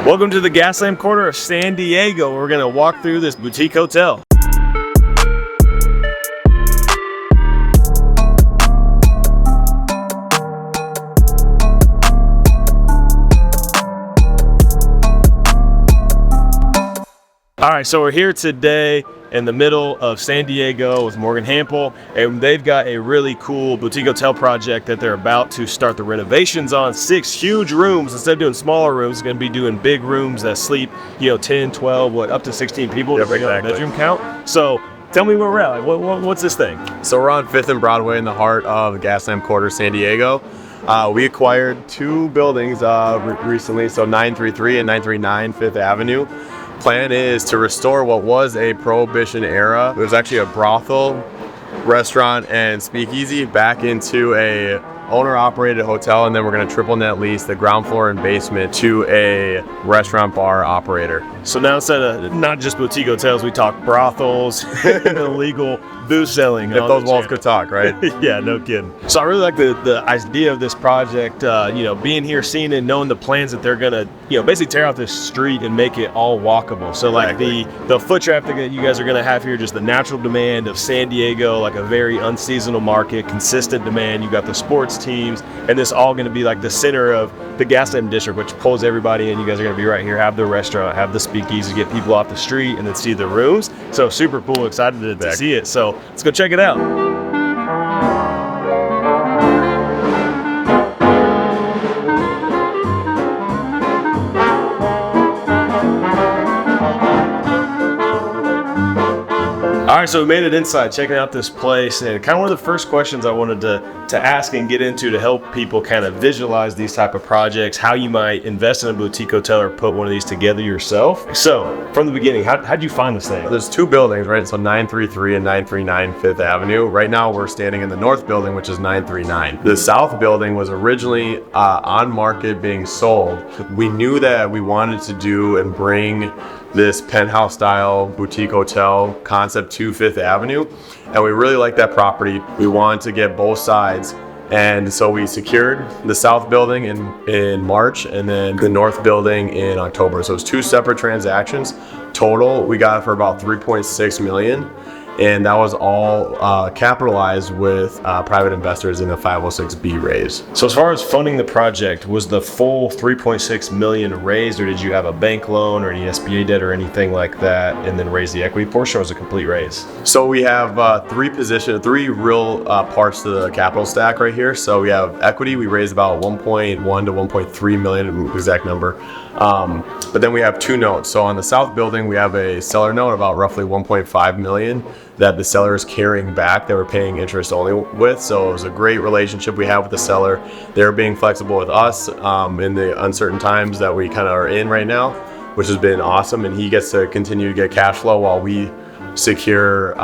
Welcome to the Gaslamp Quarter of San Diego. We're going to walk through this boutique hotel. All right, so we're here today in the middle of San Diego with Morgan Hampel, and they've got a really cool boutique hotel project that they're about to start the renovations on. 6 huge rooms. Instead of doing smaller rooms, it's going to be doing big rooms that sleep, 10, 12, up to 16 people. Yep, exactly. Bedroom count. So tell me where we're at. Like, what's this thing? So we're on 5th and Broadway in the heart of the Gaslamp Quarter, San Diego. We acquired 2 buildings recently, so 933 and 939 5th Avenue. Plan is to restore what was a Prohibition era. It was actually a brothel, restaurant, and speakeasy back into a owner-operated hotel, and then we're going to triple net lease the ground floor and basement to a restaurant bar operator. So now instead of not just boutique hotels, we talk brothels, illegal booze selling. If those walls could talk, right? Yeah, no kidding. So I really like the idea of this project, being here, seeing it, knowing the plans that they're gonna, basically tear out this street and make it all walkable. So like the foot traffic that you guys are gonna have here, just the natural demand of San Diego, like a very unseasonal market, consistent demand. You got the sports teams, and this all gonna be like the center of the Gaslamp District, which pulls everybody in. You guys are gonna be right here, have the restaurant, have the speakeasy, get people off the street, and then see the rooms. So super cool, excited to see it. So let's go check it out. All right, so we made it inside, checking out this place, and kind of one of the first questions I wanted to ask and get into to help people kind of visualize these type of projects, how you might invest in a boutique hotel or put one of these together yourself. So from the beginning, how'd you find this thing? There's 2 buildings, right? So 933 and 939 5th Avenue. Right now we're standing in the north building, which is 939. The south building was originally on market being sold. We knew that we wanted to do and bring this penthouse style boutique hotel concept to 5th Avenue, and we really like that property. We wanted to get both sides, and so we secured the south building in March and then the north building in October. So it's 2 separate transactions. Total, we got it for about $3.6 million. And that was all capitalized with private investors in a 506B raise. So as far as funding the project, was the full $3.6 million raised, or did you have a bank loan or any SBA debt or anything like that, and then raise the equity portion, or was it a complete raise? So we have 3 real parts to the capital stack right here. So we have equity. We raised about 1.1 to 1.3 million, exact number. But then we have 2 notes. So on the south building, we have a seller note about roughly 1.5 million that the seller is carrying back, that we're paying interest only with. So it was a great relationship we have with the seller. They're being flexible with us in the uncertain times that we kind of are in right now, which has been awesome. And he gets to continue to get cash flow while we secure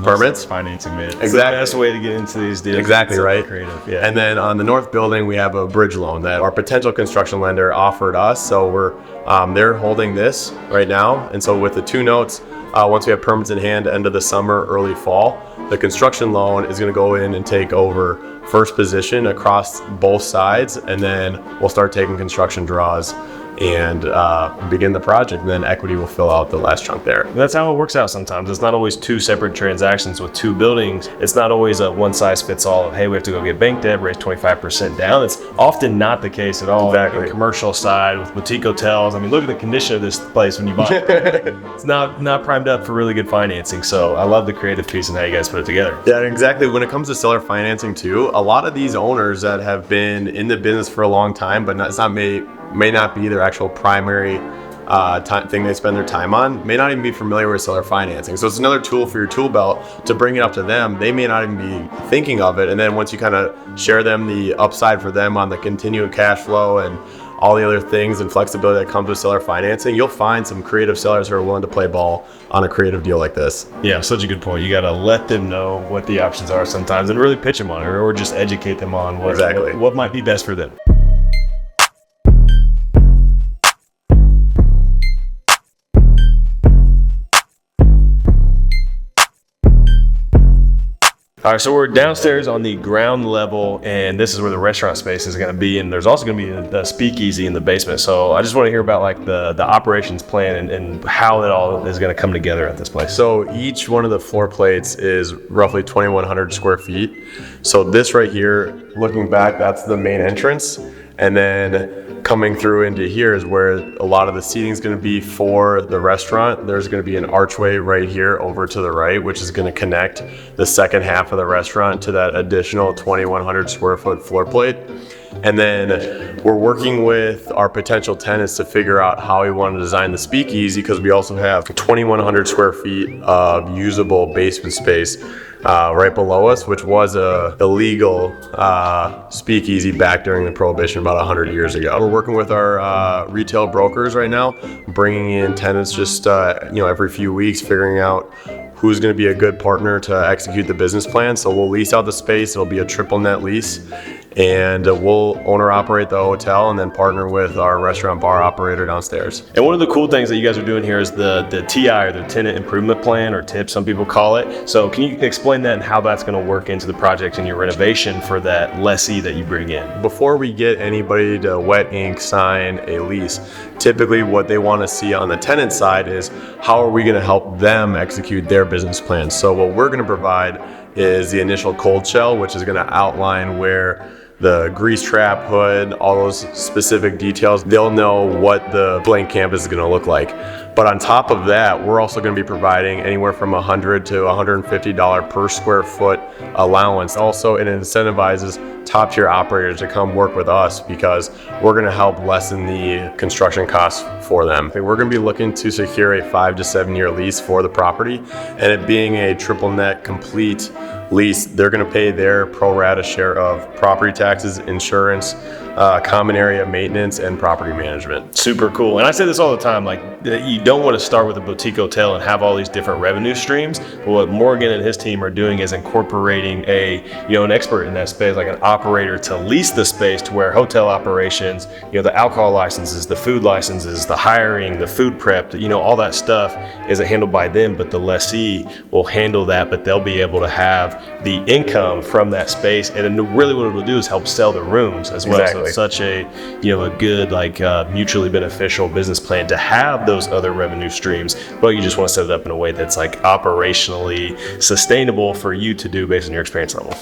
permits. Financing, man. Exactly. It's the best way to get into these deals. Exactly, right? Creative, yeah. And then on the north building, we have a bridge loan that our potential construction lender offered us. So they're holding this right now. And so with the 2 notes, once we have permits in hand, end of the summer, early fall, the construction loan is going to go in and take over first position across both sides, and then we'll start taking construction draws and begin the project, and then equity will fill out the last chunk there. That's how it works out sometimes. It's not always 2 separate transactions with 2 buildings. It's not always a one size fits all of, hey, we have to go get bank debt, raise 25% down. It's often not the case at all. Exactly. On the commercial side with boutique hotels, I mean, look at the condition of this place when you buy it. It's not primed up for really good financing. So I love the creative piece and how you guys put it together. Yeah, exactly. When it comes to seller financing too, a lot of these owners that have been in the business for a long time, but may not be their actual primary thing they spend their time on, may not even be familiar with seller financing. So it's another tool for your tool belt to bring it up to them. They may not even be thinking of it. And then once you kind of share them the upside for them on the continued cash flow and all the other things and flexibility that comes with seller financing, you'll find some creative sellers who are willing to play ball on a creative deal like this. Yeah, such a good point. You got to let them know what the options are sometimes and really pitch them on it, or just educate them on what might be best for them. All right, so we're downstairs on the ground level, and this is where the restaurant space is going to be, and there's also going to be a speakeasy in the basement. So I just want to hear about like the operations plan and how it all is going to come together at this place. So each one of the floor plates is roughly 2,100 square feet. So this right here, looking back, that's the main entrance. And then coming through into here is where a lot of the seating is going to be for the restaurant. There's going to be an archway right here over to the right, which is going to connect the second half of the restaurant to that additional 2,100 square foot floor plate. And then we're working with our potential tenants to figure out how we want to design the speakeasy, because we also have 2,100 square feet of usable basement space right below us, which was a illegal speakeasy back during the Prohibition about 100 years ago. We're working with our retail brokers right now, bringing in tenants just every few weeks, figuring out who's going to be a good partner to execute the business plan. So we'll lease out the space. It'll be a triple net lease, and we'll owner operate the hotel and then partner with our restaurant bar operator downstairs. And one of the cool things that you guys are doing here is the TI, or the tenant improvement plan, or TIP, some people call it. So can you explain that and how that's going to work into the project and your renovation for that lessee that you bring in? Before we get anybody to wet ink sign a lease, typically what they want to see on the tenant side is how are we going to help them execute their business plan. So what we're going to provide is the initial cold shell, which is going to outline where the grease trap, hood, all those specific details. They'll know what the blank canvas is going to look like. But on top of that, we're also going to be providing anywhere from $100 to $150 per square foot allowance. Also, it incentivizes top tier operators to come work with us, because we're going to help lessen the construction costs for them. We're going to be looking to secure a 5 to 7 year lease for the property, and it being a triple net complete lease, they're going to pay their pro rata share of property taxes, insurance, common area maintenance, and property management. Super cool. And I say this all the time, like, you don't want to start with a boutique hotel and have all these different revenue streams. But what Morgan and his team are doing is incorporating an expert in that space, like an operator, to lease the space to where hotel operations, the alcohol licenses, the food licenses, the hiring, the food prep, all that stuff is handled by them, but the lessee will handle that, but they'll be able to have the income from that space. And then really what it will do is help sell the rooms as well. Exactly. So it's such a good, mutually beneficial business plan to have those other revenue streams, but you just want to set it up in a way that's like operationally sustainable for you to do based on your experience level.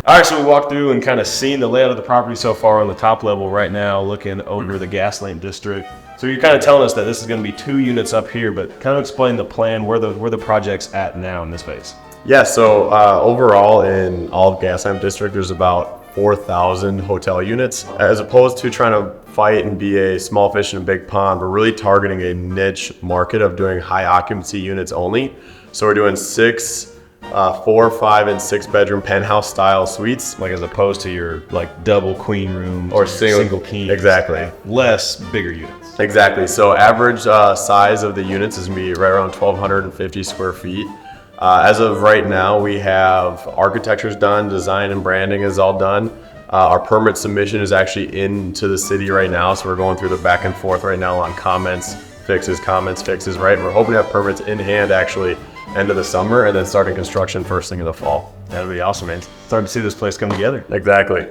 All right, so we walked through and kind of seen the layout of the property so far on the top level right now, looking over the Gaslamp District. So you're kind of telling us that this is going to be 2 units up here, but kind of explain the plan, where the project's at now in this space. Yeah, so overall in all of Gaslamp District, there's about 4,000 hotel units. As opposed to trying to fight and be a small fish in a big pond, we're really targeting a niche market of doing high occupancy units only. So we're doing 6, 4, 5, and 6 bedroom penthouse style suites, like as opposed to your double queen rooms or single king. Exactly. Less bigger units. Exactly. So average size of the units is going to be right around 1,250 square feet. As of right now, we have architecture's done, design and branding is all done. Our permit submission is actually into the city right now, so we're going through the back and forth right now on comments, fixes, right? We're hoping to have permits in hand actually end of the summer, and then starting construction first thing in the fall. That'd be awesome, man. Starting to see this place come together. Exactly.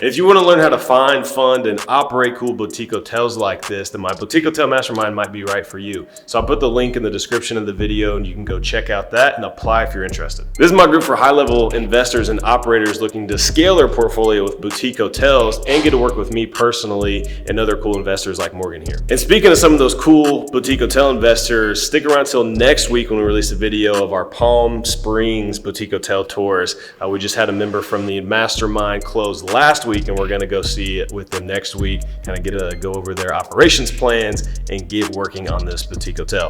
If you want to learn how to find, fund, and operate cool boutique hotels like this, then my Boutique Hotel Mastermind might be right for you. So I'll put the link in the description of the video, and you can go check out that and apply if you're interested. This is my group for high-level investors and operators looking to scale their portfolio with boutique hotels and get to work with me personally and other cool investors like Morgan here. And speaking of some of those cool boutique hotel investors, stick around till next week when we release a video of our Palm Springs boutique hotel tours. We just had a member from the mastermind close last week, and we're going to go see it with them next week, kind of go over their operations plans and get working on this boutique hotel.